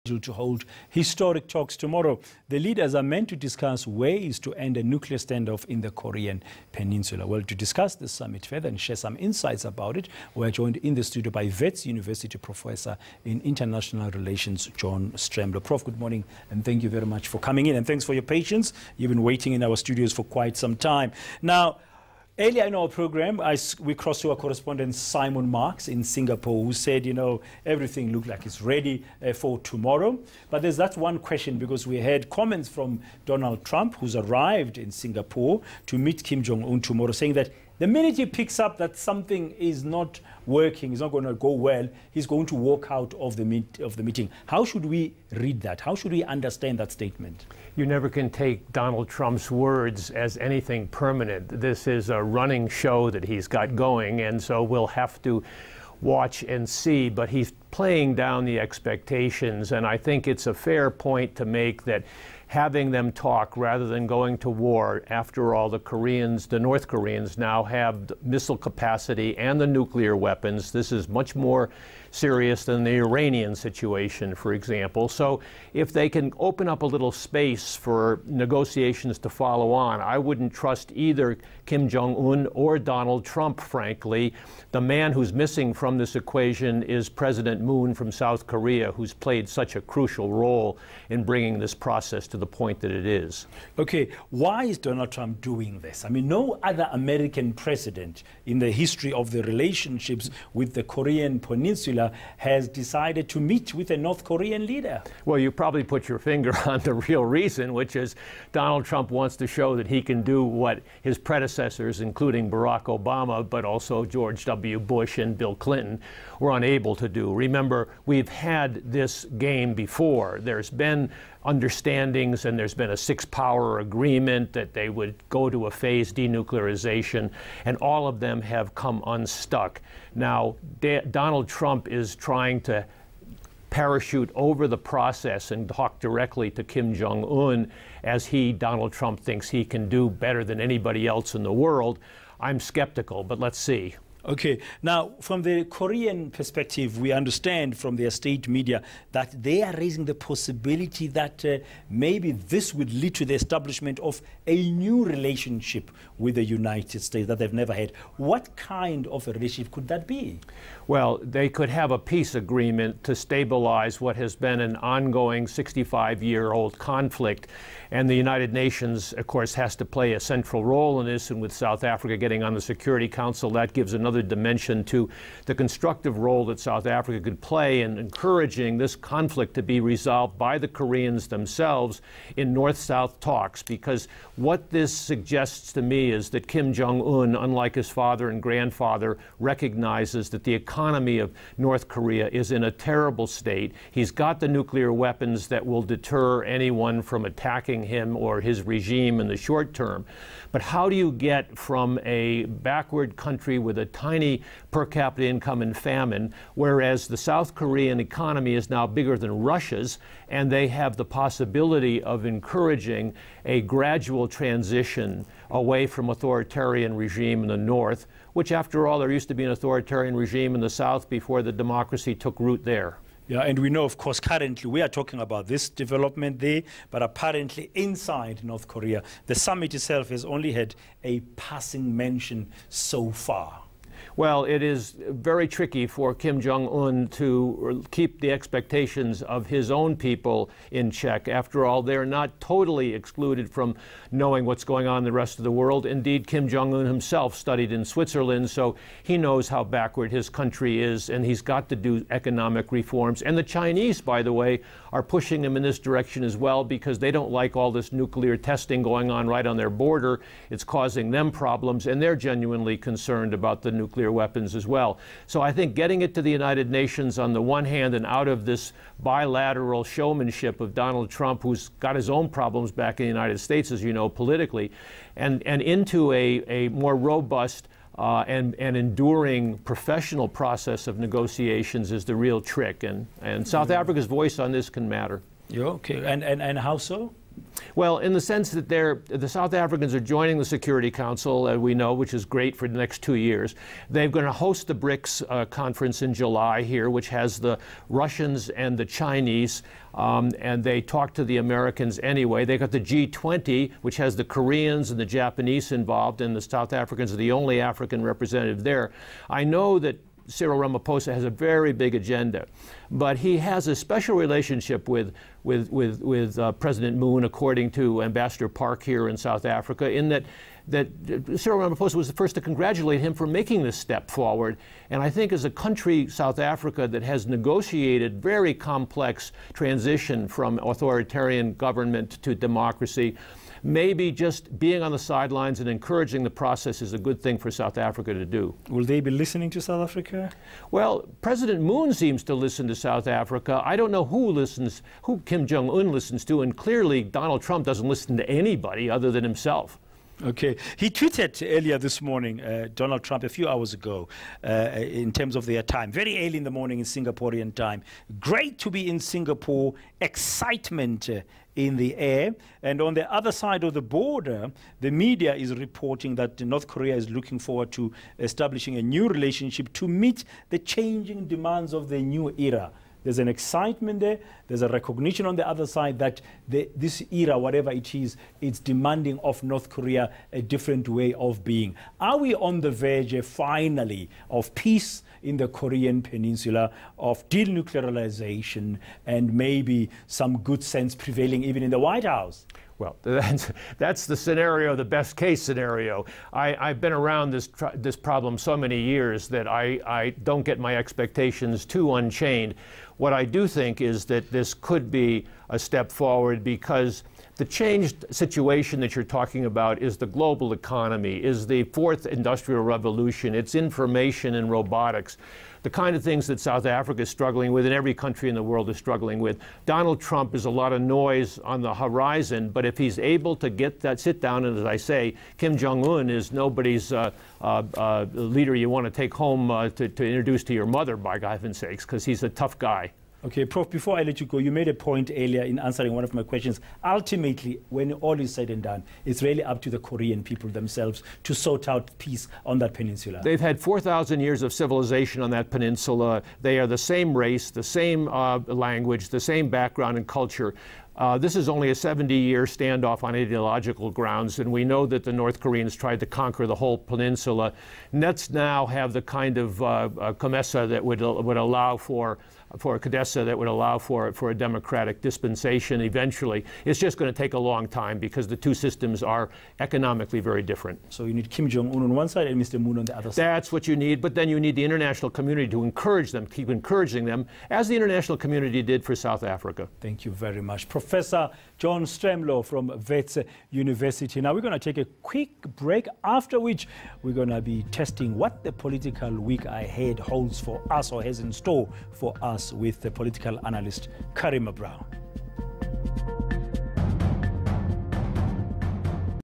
To hold historic talks tomorrow. The leaders are meant to discuss ways to end a nuclear standoff in the Korean Peninsula. Well, to discuss this summit further and share some insights about it, we're joined in the studio by Wits University Professor in International Relations, John Strambler. Prof, good morning, and thank you very much for coming in, and thanks for your patience. You've been waiting in our studios for quite some time. Now, earlier in our program, we crossed to our correspondent Simon Marks in Singapore, who said, you know, everything looked like it's ready for tomorrow. But there's that one question, because we had comments from Donald Trump, who's arrived in Singapore to meet Kim Jong-Un tomorrow, saying that the minute he picks up that something is not working, is not going to go well, he's going to walk out of the meeting. How should we read that? How should we understand that statement? You never can take Donald Trump's words as anything permanent. This is a running show that he's got going, and so we'll have to watch and see. But he's playing down the expectations, and I think it's a fair point to make that having them talk rather than going to war. After all, the North Koreans now have missile capacity and the nuclear weapons. This is much more serious than the Iranian situation, for example. So if they can open up a little space for negotiations to follow on, I wouldn't trust either Kim Jong-un or Donald Trump, frankly. The man who's missing from this equation is President Moon from South Korea, who's played such a crucial role in bringing this process to the point that it is. Okay, why is Donald Trump doing this? I mean, no other American president in the history of the relationships with the Korean Peninsula has decided to meet with a North Korean leader. Well, you probably put your finger on the real reason, which is Donald Trump wants to show that he can do what his predecessors, including Barack Obama, but also George W. Bush and Bill Clinton, were unable to do. Remember, we've had this game before. There's been understandings, and there's been a six-power agreement that they would go to a phased denuclearization, and all of them have come unstuck. Now, Donald Trump is trying to parachute over the process and talk directly to Kim Jong-un, as Donald Trump, thinks he can do better than anybody else in the world. I'm skeptical, but let's see. Okay, now from the Korean perspective, we understand from their state media that they are raising the possibility that maybe this would lead to the establishment of a new relationship with the United States that they've never had. What kind of a relationship could that be? Well, they could have a peace agreement to stabilize what has been an ongoing 65-year-old conflict. And the United Nations, of course, has to play a central role in this, and with South Africa getting on the Security Council, that gives another dimension to the constructive role that South Africa could play in encouraging this conflict to be resolved by the Koreans themselves in North-South talks. Because what this suggests to me is that Kim Jong-un, unlike his father and grandfather, recognizes that the economy of North Korea is in a terrible state. He's got the nuclear weapons that will deter anyone from attacking him or his regime in the short term. But how do you get from a backward country with a tiny per capita income and famine, whereas the South Korean economy is now bigger than Russia's, and they have the possibility of encouraging a gradual transition away from authoritarian regime in the north, which, after all, there used to be an authoritarian regime in the south before the democracy took root there. Yeah, and we know, of course, currently we are talking about this development there, but apparently inside North Korea, the summit itself has only had a passing mention so far. Well, it is very tricky for Kim Jong-un to keep the expectations of his own people in check. After all, they're not totally excluded from knowing what's going on in the rest of the world. Indeed, Kim Jong-un himself studied in Switzerland, so he knows how backward his country is, and he's got to do economic reforms. And the Chinese, by the way, are pushing him in this direction as well, because they don't like all this nuclear testing going on right on their border. It's causing them problems, and they're genuinely concerned about the nuclear weapons as well. So I think getting it to the United Nations on the one hand, and out of this bilateral showmanship of Donald Trump, who's got his own problems back in the United States, as you know, politically, and into a more robust and enduring professional process of negotiations is the real trick. And South Africa's voice on this can matter. Yeah, okay. And how so? Well, in the sense that the South Africans are joining the Security Council, we know, which is great for the next 2 years. They're going to host the BRICS conference in July here, which has the Russians and the Chinese, and they talk to the Americans anyway. They got the G20, which has the Koreans and the Japanese involved, and the South Africans are the only African representative there. I know that Cyril Ramaphosa has a very big agenda, but he has a special relationship with President Moon, according to Ambassador Park here in South Africa, in that Cyril Ramaphosa was the first to congratulate him for making this step forward. And I think as a country, South Africa, that has negotiated very complex transition from authoritarian government to democracy, maybe just being on the sidelines and encouraging the process is a good thing for South Africa to do. Will they be listening to South Africa? Well, President Moon seems to listen to South Africa. I don't know who Kim Jong-Un listens to, and clearly Donald Trump doesn't listen to anybody other than himself. Okay. He tweeted earlier this morning, Donald Trump, a few hours ago, in terms of their time, very early in the morning in Singaporean time. Great to be in Singapore, excitement in the air. And on the other side of the border, the media is reporting that North Korea is looking forward to establishing a new relationship to meet the changing demands of the new era. There's an excitement there. There's a recognition on the other side that this era, whatever it is, it's demanding of North Korea a different way of being. Are we on the verge, finally, of peace in the Korean Peninsula, of denuclearization, and maybe some good sense prevailing even in the White House? Well, that's the scenario, the best case scenario. I've been around this problem so many years that I don't get my expectations too unchained. What I do think is that this could be a step forward, because the changed situation that you're talking about is the global economy, is the fourth industrial revolution, it's information and robotics, the kind of things that South Africa is struggling with and every country in the world is struggling with. Donald Trump is a lot of noise on the horizon, but if he's able to get that sit down, and as I say, Kim Jong-Un is nobody's leader you want to take home to introduce to your mother, by heaven's sakes, because he's a tough guy. Okay, Prof, before I let you go, you made a point earlier in answering one of my questions. Ultimately, when all is said and done, it's really up to the Korean people themselves to sort out peace on that peninsula. They've had 4,000 years of civilization on that peninsula. They are the same race, the same language, the same background and culture. This is only a 70-year standoff on ideological grounds, and we know that the North Koreans tried to conquer the whole peninsula. Let's now have the kind of COMESA that would allow for a democratic dispensation eventually. It's just going to take a long time because the two systems are economically very different. So you need Kim Jong-Un on one side and Mr. Moon on the other side. That's what you need, but then you need the international community to encourage them, keep encouraging them, as the international community did for South Africa. Thank you very much. Professor John Stremlow from Wits University. Now we're going to take a quick break, after which we're going to be testing what the political week ahead holds for us or has in store for us with the political analyst Karima Brown.